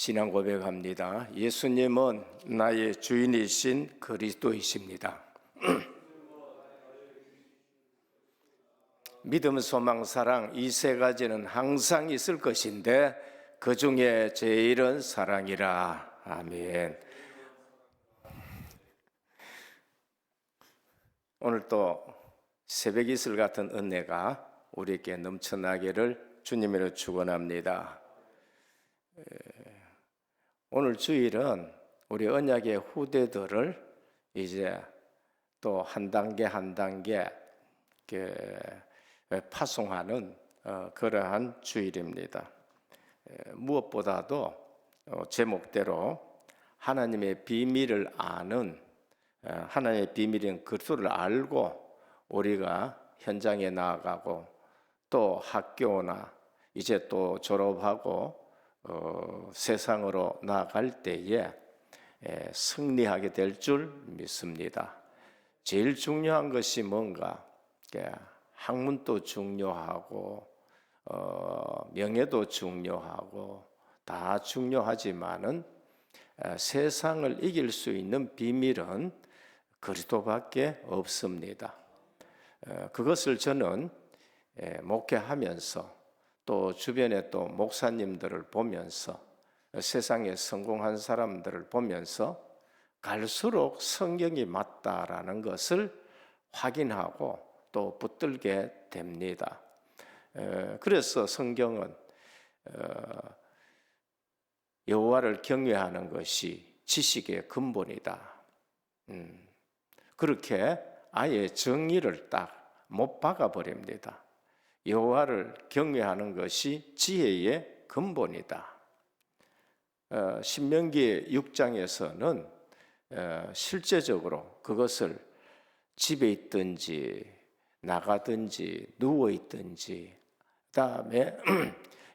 신앙 고백합니다. 예수님은 나의 주인이신 그리스도이십니다. 믿음, 소망, 사랑 이 세 가지는 항상 있을 것인데 그 중에 제일은 사랑이라. 아멘. 오늘 또 새벽 이슬 같은 은혜가 우리에게 넘쳐나기를 주님으로 축원합니다. 오늘 주일은 우리 언약의 후대들을 이제 또 한 단계 한 단계 파송하는 그러한 주일입니다. 무엇보다도 제목대로 하나님의 비밀을 아는, 하나님의 비밀인 그리스도를 알고 우리가 현장에 나아가고 또 학교나 이제 또 졸업하고 세상으로 나아갈 때에 승리하게 될 줄 믿습니다. 제일 중요한 것이 뭔가? 학문도 중요하고 명예도 중요하고 다 중요하지만은 세상을 이길 수 있는 비밀은 그리스도밖에 없습니다. 그것을 저는 목회하면서 또 주변에 또 목사님들을 보면서 세상에 성공한 사람들을 보면서 갈수록 성경이 맞다라는 것을 확인하고 또 붙들게 됩니다. 그래서 성경은 여호와를 경외하는 것이 지식의 근본이다. 그렇게 아예 정의를 딱 못 박아 버립니다. 여호와를 경외하는 것이 지혜의 근본이다. 신명기 6장에서는 실제적으로 그것을 집에 있든지 나가든지 누워 있든지 그다음에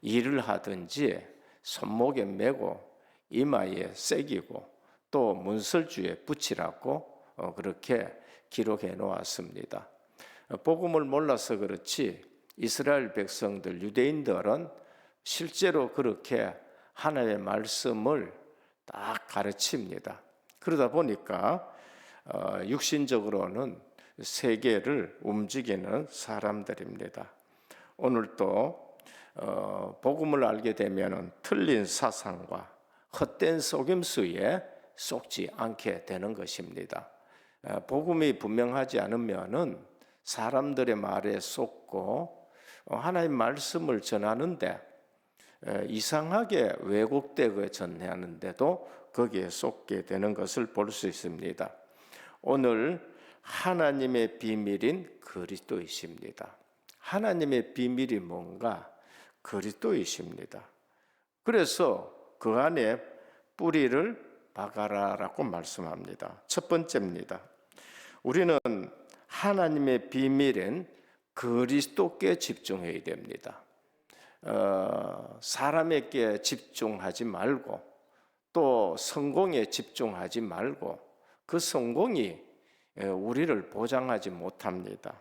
일을 하든지 손목에 메고 이마에 새기고 또 문설주에 붙이라고 그렇게 기록해 놓았습니다. 복음을 몰라서 그렇지 이스라엘 백성들, 유대인들은 실제로 그렇게 하나님의 말씀을 딱 가르칩니다. 그러다 보니까 육신적으로는 세계를 움직이는 사람들입니다. 오늘 또 복음을 알게 되면 틀린 사상과 헛된 속임수에 속지 않게 되는 것입니다. 복음이 분명하지 않으면은 사람들의 말에 속고 하나님의 말씀을 전하는데 이상하게 왜곡되고 전하는데도 거기에 속게 되는 것을 볼 수 있습니다. 오늘 하나님의 비밀인 그리스도이십니다. 하나님의 비밀이 뭔가? 그리스도이십니다. 그래서 그 안에 뿌리를 박아라라고 말씀합니다. 첫 번째입니다. 우리는 하나님의 비밀인 그리스도께 집중해야 됩니다. 사람에게 집중하지 말고 또 성공에 집중하지 말고 그 성공이 우리를 보장하지 못합니다.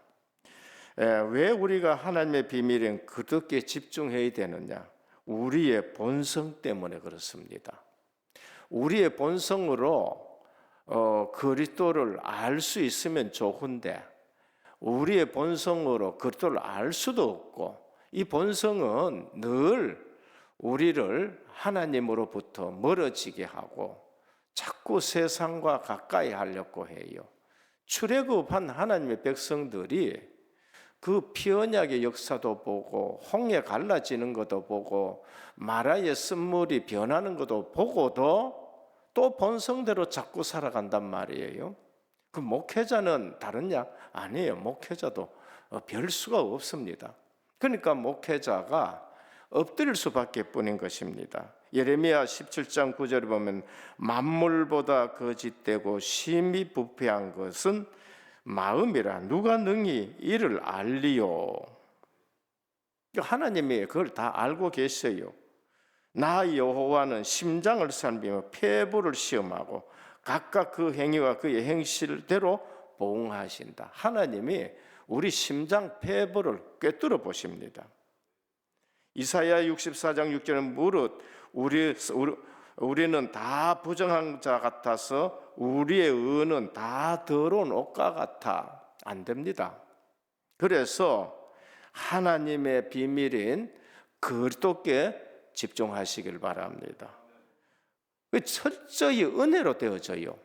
왜 우리가 하나님의 비밀인 그리스도께 집중해야 되느냐? 우리의 본성 때문에 그렇습니다. 우리의 본성으로 그리스도를 알 수 있으면 좋은데 우리의 본성으로 그리스도를 알 수도 없고 이 본성은 늘 우리를 하나님으로부터 멀어지게 하고 자꾸 세상과 가까이 하려고 해요. 출애굽한 하나님의 백성들이 그 피언약의 역사도 보고 홍해 갈라지는 것도 보고 마라의 쓴물이 변하는 것도 보고도 또 본성대로 자꾸 살아간단 말이에요. 그 목회자는 다르냐? 아니에요. 목회자도 별 수가 없습니다. 그러니까 목회자가 엎드릴 수밖에 뿐인 것입니다. 예레미야 17장 9절에 보면 만물보다 거짓되고 심히 부패한 것은 마음이라 누가 능히 이를 알리요. 하나님이 그걸 다 알고 계셔요. 나 여호와는 심장을 살피며 폐부를 시험하고 각각 그 행위와 그의 행실대로 보응하신다. 하나님이 우리 심장 폐부를 꿰뚫어 보십니다. 이사야 64장 6절은 무릇 우리는 다 부정한 자 같아서 우리의 의는 다 더러운 옷과 같아. 안 됩니다. 그래서 하나님의 비밀인 그리스도께 집중하시길 바랍니다. 철저히 은혜로 되어져요.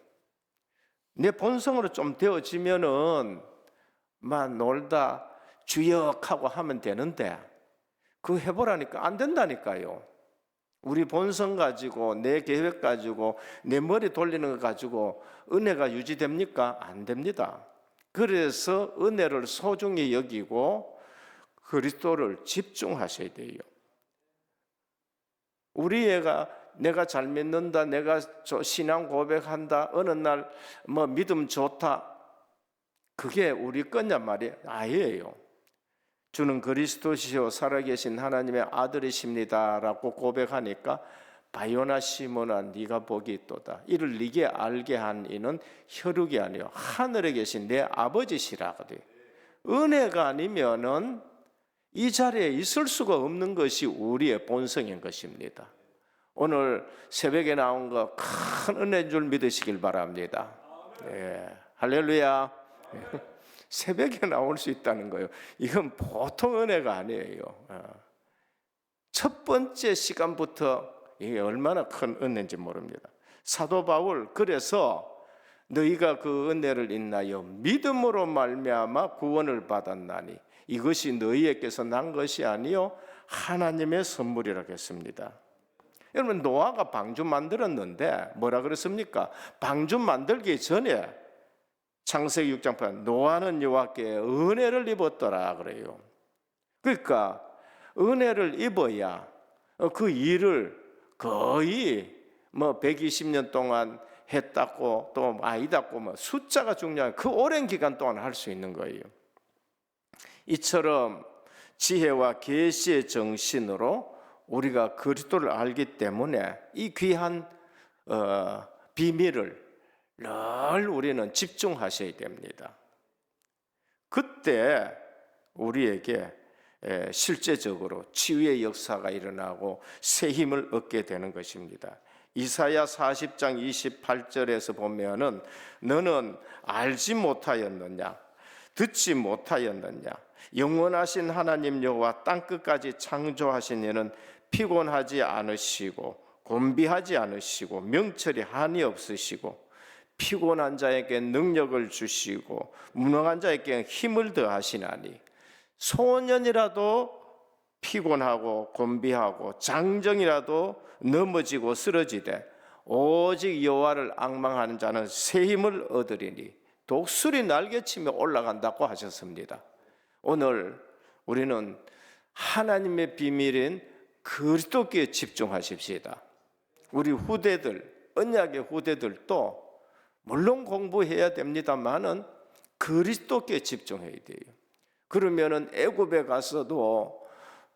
내 본성으로 좀 되어지면은 막 놀다 주역하고 하면 되는데 그거 해보라니까 안 된다니까요. 우리 본성 가지고 내 계획 가지고 내 머리 돌리는 거 가지고 은혜가 유지됩니까? 안 됩니다. 그래서 은혜를 소중히 여기고 그리스도를 집중하셔야 돼요. 우리 애가 내가 잘 믿는다, 내가 신앙 고백한다, 어느 날 뭐 믿음 좋다, 그게 우리 거냐 말이에요? 아니에요. 주는 그리스도시요 살아계신 하나님의 아들이십니다라고 고백하니까 바요나 시몬아 네가 복이 있도다. 이를 네게 알게 한 이는 혈육이 아니요 하늘에 계신 내 아버지시라거든. 은혜가 아니면은 이 자리에 있을 수가 없는 것이 우리의 본성인 것입니다. 오늘 새벽에 나온 거 큰 은혜인 줄 믿으시길 바랍니다. 예, 할렐루야. 새벽에 나올 수 있다는 거예요. 이건 보통 은혜가 아니에요. 첫 번째 시간부터 이게 얼마나 큰 은혜인지 모릅니다. 사도 바울 그래서 너희가 그 은혜를 인하여 믿음으로 말미암아 구원을 받았나니 이것이 너희에게서 난 것이 아니요 하나님의 선물이라고 했습니다. 여러분 노아가 방주 만들었는데 뭐라 그랬습니까? 방주 만들기 전에 창세기 6장 8절 노아는 여호와께 은혜를 입었더라 그래요. 그러니까 은혜를 입어야 그 일을 거의 뭐 120년 동안 했다고 또 아이 닦고 뭐 숫자가 중요한 그 오랜 기간 동안 할 수 있는 거예요. 이처럼 지혜와 계시의 정신으로 우리가 그리스도를 알기 때문에 이 귀한 비밀을 늘 우리는 집중하셔야 됩니다. 그때 우리에게 실제적으로 치유의 역사가 일어나고 새 힘을 얻게 되는 것입니다. 이사야 40장 28절에서 보면은 너는 알지 못하였느냐 듣지 못하였느냐 영원하신 하나님 여호와 땅끝까지 창조하신 이는 피곤하지 않으시고 곤비하지 않으시고 명철이 한이 없으시고 피곤한 자에게 능력을 주시고 무능한 자에게 힘을 더하시나니 소년이라도 피곤하고 곤비하고 장정이라도 넘어지고 쓰러지되 오직 여호와를 앙망하는 자는 새 힘을 얻으리니 독수리 날개치며 올라간다고 하셨습니다. 오늘 우리는 하나님의 비밀인 그리스도께 집중하십시다. 우리 후대들, 언약의 후대들도 물론 공부해야 됩니다만은 그리스도께 집중해야 돼요. 그러면은 애굽에 가서도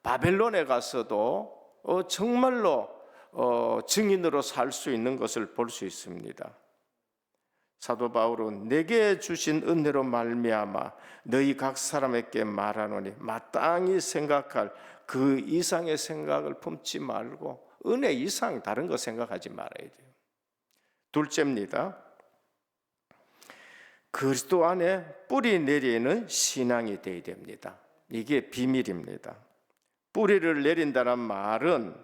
바벨론에 가서도 정말로 증인으로 살 수 있는 것을 볼 수 있습니다. 사도 바울은 내게 주신 은혜로 말미암아 너희 각 사람에게 말하노니 마땅히 생각할 그 이상의 생각을 품지 말고 은혜 이상 다른 거 생각하지 말아야 돼요. 둘째입니다. 그리스도 안에 뿌리 내리는 신앙이 되어야 됩니다. 이게 비밀입니다. 뿌리를 내린다는 말은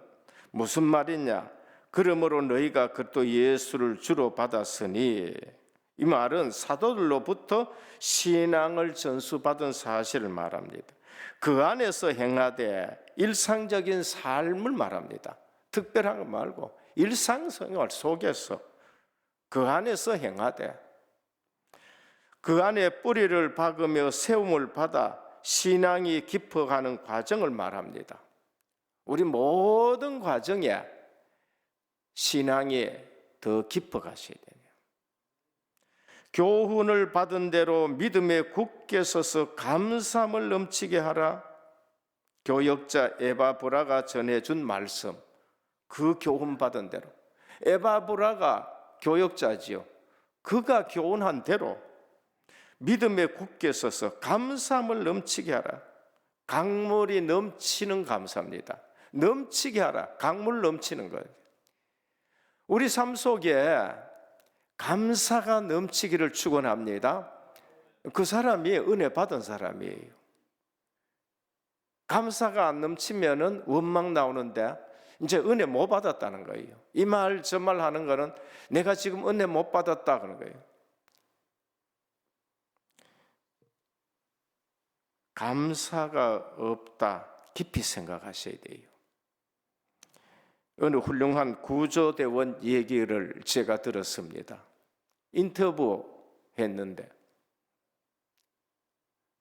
무슨 말이냐? 그러므로 너희가 그리스도 예수를 주로 받았으니 이 말은 사도들로부터 신앙을 전수받은 사실을 말합니다. 그 안에서 행하되 일상적인 삶을 말합니다. 특별한 거 말고 일상생활 속에서 그 안에서 행하되 그 안에 뿌리를 박으며 세움을 받아 신앙이 깊어가는 과정을 말합니다. 우리 모든 과정에 신앙이 더 깊어가셔야 돼요. 교훈을 받은 대로 믿음에 굳게 서서 감사함을 넘치게 하라. 교역자 에바브라가 전해준 말씀, 그 교훈 받은 대로. 에바브라가 교역자지요. 그가 교훈한 대로 믿음에 굳게 서서 감사함을 넘치게 하라. 강물이 넘치는 감사입니다. 넘치게 하라. 강물 넘치는 거예요. 우리 삶 속에 감사가 넘치기를 축원합니다. 그 사람이 은혜 받은 사람이에요. 감사가 안 넘치면은 원망 나오는데 이제 은혜 못 받았다는 거예요. 이 말 저 말 하는 거는 내가 지금 은혜 못 받았다 그런 거예요. 감사가 없다 깊이 생각하셔야 돼요. 어느 훌륭한 구조대원 얘기를 제가 들었습니다. 인터뷰 했는데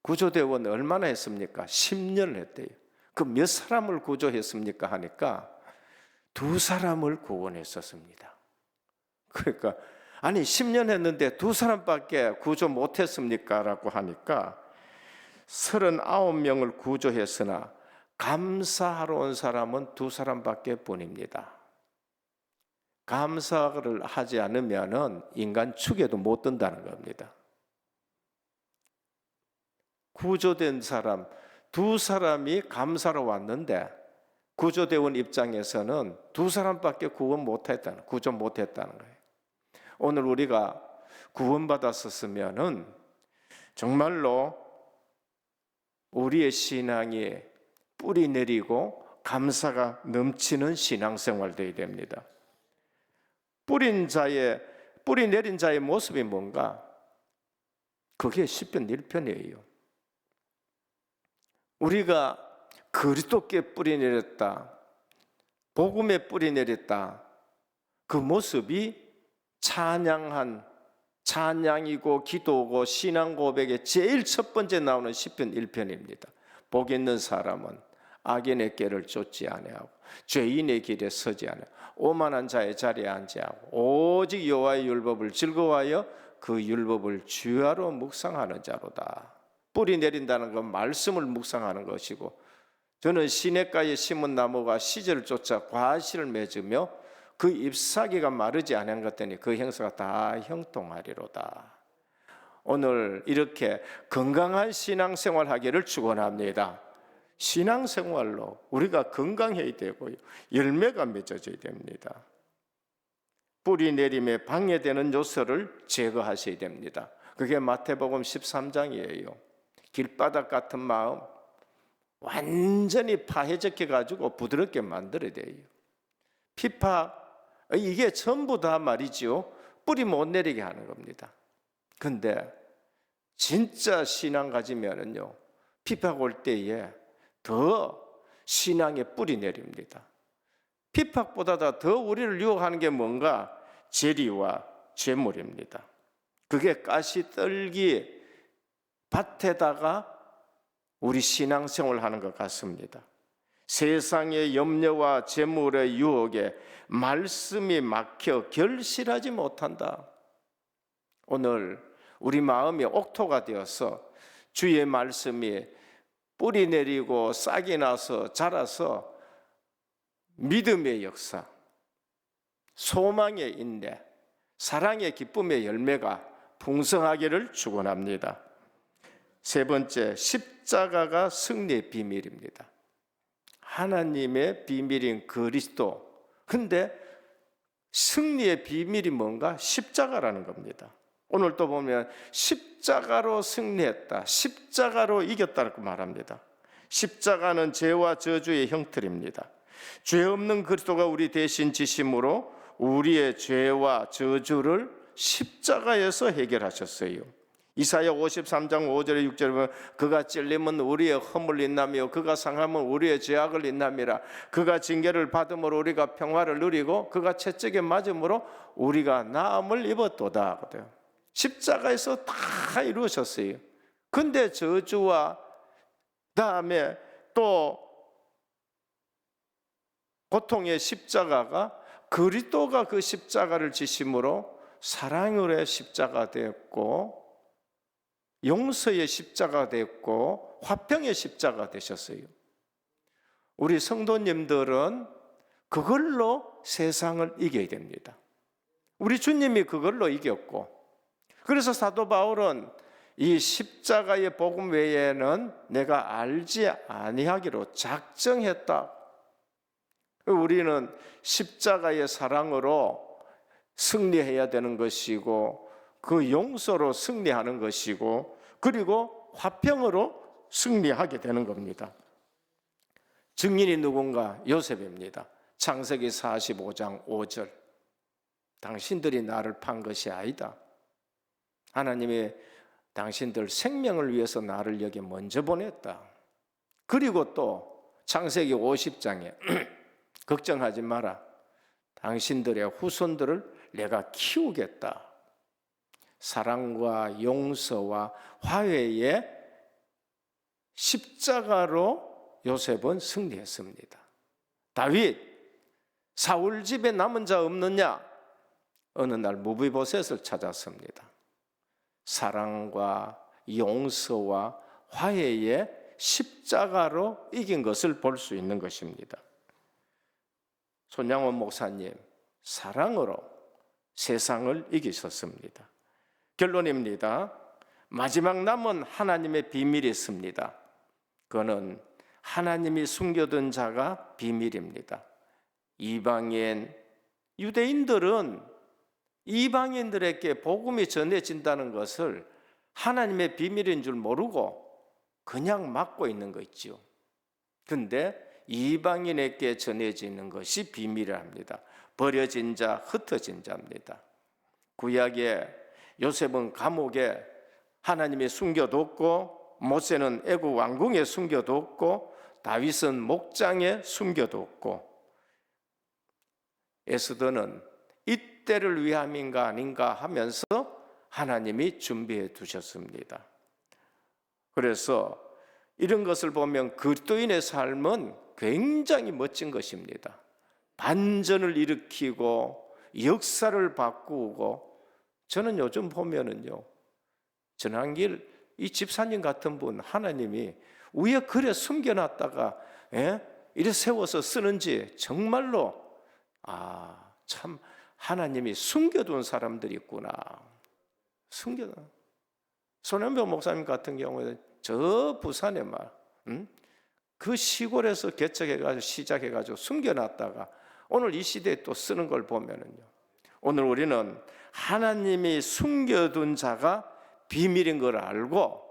구조대원 얼마나 했습니까? 10년을 했대요. 그 몇 사람을 구조했습니까? 하니까 2사람을 구원했었습니다. 그러니까 아니 10년 했는데 2사람밖에 구조 못했습니까? 라고 하니까 39명을 구조했으나 감사하러 온 사람은 2사람밖에 뿐입니다. 감사를 하지 않으면 인간 축에도 못 든다는 겁니다. 구조된 사람 2사람이 감사로 왔는데 구조대원 입장에서는 2사람밖에 구원 못했다는, 구조 못했다는 거예요. 오늘 우리가 구원받았었으면은 정말로 우리의 신앙이 뿌리 내리고 감사가 넘치는 신앙생활 되어야 됩니다. 뿌리 내린 자의 모습이 뭔가? 그게 시편 1편이에요. 우리가 그리스도께 뿌리 내렸다, 복음에 뿌리 내렸다, 그 모습이 찬양이고 기도고 신앙 고백의 제일 첫 번째 나오는 시편 1편입니다. 복 있는 사람은 악인의 길을 쫓지 아니하고 죄인의 길에 서지 아니하고 오만한 자의 자리에 앉지 않고 오직 여호와의 율법을 즐거워하여 그 율법을 주야로 묵상하는 자로다. 뿌리 내린다는 건 말씀을 묵상하는 것이고, 저는 시냇가에 심은 나무가 시절을 쫓아 과실을 맺으며 그 잎사귀가 마르지 않은 것 때문에 그 형사가 다 형통하리로다. 오늘 이렇게 건강한 신앙생활 하기를 축원합니다. 신앙생활로 우리가 건강해야 되고요, 열매가 맺어져야 됩니다. 뿌리 내림에 방해되는 요소를 제거하셔야 됩니다. 그게 마태복음 13장이에요. 길바닥 같은 마음 완전히 파헤적해 가지고 부드럽게 만들어야 돼요. 피파, 이게 전부 다 말이죠, 뿌리 못 내리게 하는 겁니다. 근데 진짜 신앙 가지면은요, 피파가 올 때에 더 신앙에 뿌리 내립니다. 피팍보다 더 우리를 유혹하는 게 뭔가? 재리와 재물입니다. 그게 가시떨기 밭에다가 우리 신앙생활을 하는 것 같습니다. 세상의 염려와 재물의 유혹에 말씀이 막혀 결실하지 못한다. 오늘 우리 마음이 옥토가 되어서 주의 말씀이 뿌리 내리고 싹이 나서 자라서 믿음의 역사, 소망의 인내, 사랑의 기쁨의 열매가 풍성하기를 축원합니다. 세 번째, 십자가가 승리의 비밀입니다. 하나님의 비밀인 그리스도. 근데 승리의 비밀이 뭔가? 십자가라는 겁니다. 오늘 또 보면 십자가로 승리했다, 십자가로 이겼다고 말합니다. 십자가는 죄와 저주의 형틀입니다. 죄 없는 그리스도가 우리 대신 지심으로 우리의 죄와 저주를 십자가에서 해결하셨어요. 이사야 53장 5절에 6절에 보면 그가 찔림은 우리의 허물 인나며 그가 상함은 우리의 죄악을 인남이라. 그가 징계를 받음으로 우리가 평화를 누리고 그가 채찍에 맞음으로 우리가 나음을 입었도다 하거든요. 십자가에서 다 이루어졌어요. 근데 저주와 다음에 또 고통의 십자가가 그리스도가 그 십자가를 지심으로 사랑으로의 십자가 되었고 용서의 십자가 되었고 화평의 십자가 되셨어요. 우리 성도님들은 그걸로 세상을 이겨야 됩니다. 우리 주님이 그걸로 이겼고, 그래서 사도 바울은 이 십자가의 복음 외에는 내가 알지 아니하기로 작정했다. 우리는 십자가의 사랑으로 승리해야 되는 것이고, 그 용서로 승리하는 것이고, 그리고 화평으로 승리하게 되는 겁니다. 증인이 누군가? 요셉입니다. 창세기 45장 5절. 당신들이 나를 판 것이 아니다. 하나님이 당신들 생명을 위해서 나를 여기 먼저 보냈다. 그리고 또 창세기 50장에 걱정하지 마라. 당신들의 후손들을 내가 키우겠다. 사랑과 용서와 화해의 십자가로 요셉은 승리했습니다. 다윗, 사울 집에 남은 자 없느냐? 어느 날 무비보셋을 찾았습니다. 사랑과 용서와 화해의 십자가로 이긴 것을 볼 수 있는 것입니다. 손양원 목사님, 사랑으로 세상을 이기셨습니다. 결론입니다. 마지막 남은 하나님의 비밀이 있습니다. 그거는 하나님이 숨겨둔 자가 비밀입니다. 이방인, 유대인들은 이방인들에게 복음이 전해진다는 것을 하나님의 비밀인 줄 모르고 그냥 맡고 있는 거 있죠. 근데 이방인에게 전해지는 것이 비밀이랍니다. 버려진 자, 흩어진 자입니다. 구약에 요셉은 감옥에 하나님이 숨겨뒀고, 모세는 애국 왕궁에 숨겨뒀고, 다윗은 목장에 숨겨뒀고, 에스더는 이때를 위함인가 아닌가 하면서 하나님이 준비해 두셨습니다. 그래서 이런 것을 보면 그리스도인의 삶은 굉장히 멋진 것입니다. 반전을 일으키고 역사를 바꾸고, 저는 요즘 보면은요, 전한길 이 집사님 같은 분 하나님이 왜 그래 숨겨놨다가 이래 세워서 쓰는지 정말로 참 하나님이 숨겨둔 사람들이 있구나. 숨겨둔. 손현병 목사님 같은 경우에는 저 부산에 그 시골에서 개척해가지고 시작해가지고 숨겨놨다가 오늘 이 시대에 또 쓰는 걸 보면은요, 오늘 우리는 하나님이 숨겨둔 자가 비밀인 걸 알고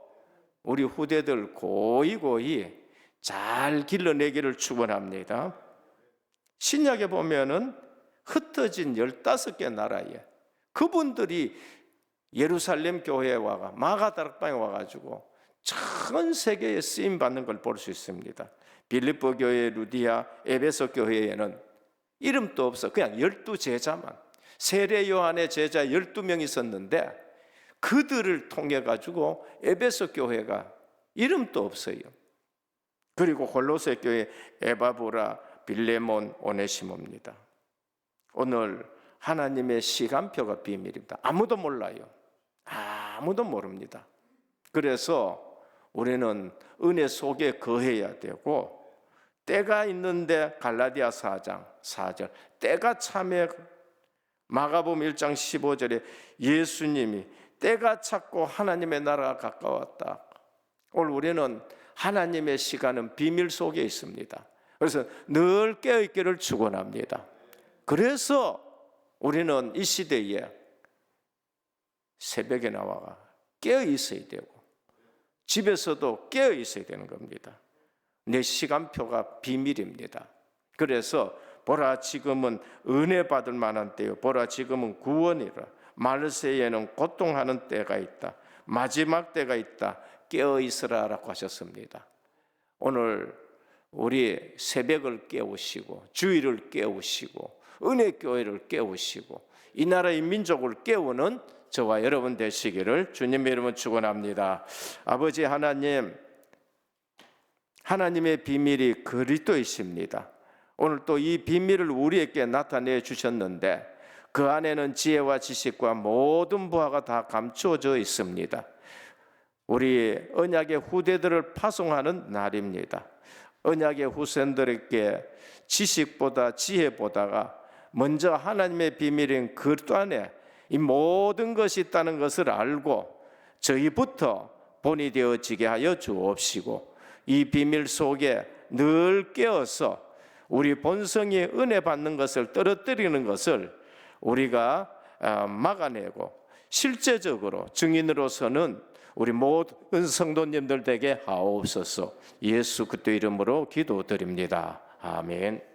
우리 후대들 고이고이 잘 길러내기를 축원합니다. 신약에 보면은 흩어진 15개 나라에 그분들이 예루살렘 교회에 와가 마가다락방에 와가지고 전 세계에 쓰임 받는 걸 볼 수 있습니다. 빌립보 교회, 루디아, 에베소 교회에는 이름도 없어. 그냥 12제자만, 세례 요한의 제자 12명이 있었는데 그들을 통해 가지고 에베소 교회가 이름도 없어요. 그리고 골로새 교회 에바브라, 빌레몬, 오네시모입니다. 오늘 하나님의 시간표가 비밀입니다. 아무도 몰라요. 아무도 모릅니다. 그래서 우리는 은혜 속에 거해야 되고, 때가 있는데 갈라디아 4장 4절 때가 참에, 마가복음 1장 15절에 예수님이 때가 찼고 하나님의 나라가 가까웠다. 오늘 우리는 하나님의 시간은 비밀 속에 있습니다. 그래서 늘 깨어있기를 축원합니다. 그래서 우리는 이 시대에 새벽에 나와가 깨어 있어야 되고 집에서도 깨어 있어야 되는 겁니다. 내 시간표가 비밀입니다. 그래서 보라 지금은 은혜 받을 만한 때요, 보라 지금은 구원이라. 말세에는 고통하는 때가 있다. 마지막 때가 있다. 깨어 있으라라고 하셨습니다. 오늘 우리 새벽을 깨우시고 주일을 깨우시고 은혜교회를 깨우시고 이 나라의 민족을 깨우는 저와 여러분 되시기를 주님의 이름으로 축원합니다. 아버지 하나님, 하나님의 비밀이 그리스도이십니다. 오늘 또 이 비밀을 우리에게 나타내 주셨는데 그 안에는 지혜와 지식과 모든 부하가 다 감추어져 있습니다. 우리 언약의 후대들을 파송하는 날입니다. 언약의 후손들에게 지식보다 지혜보다가 먼저 하나님의 비밀인 그리스도 안에 이 모든 것이 있다는 것을 알고 저희부터 본이 되어지게 하여 주옵시고, 이 비밀 속에 늘 깨어서 우리 본성이 은혜 받는 것을 떨어뜨리는 것을 우리가 막아내고 실제적으로 증인으로서는 우리 모든 성도님들 되게 하옵소서. 예수 그리스도 이름으로 기도드립니다. 아멘.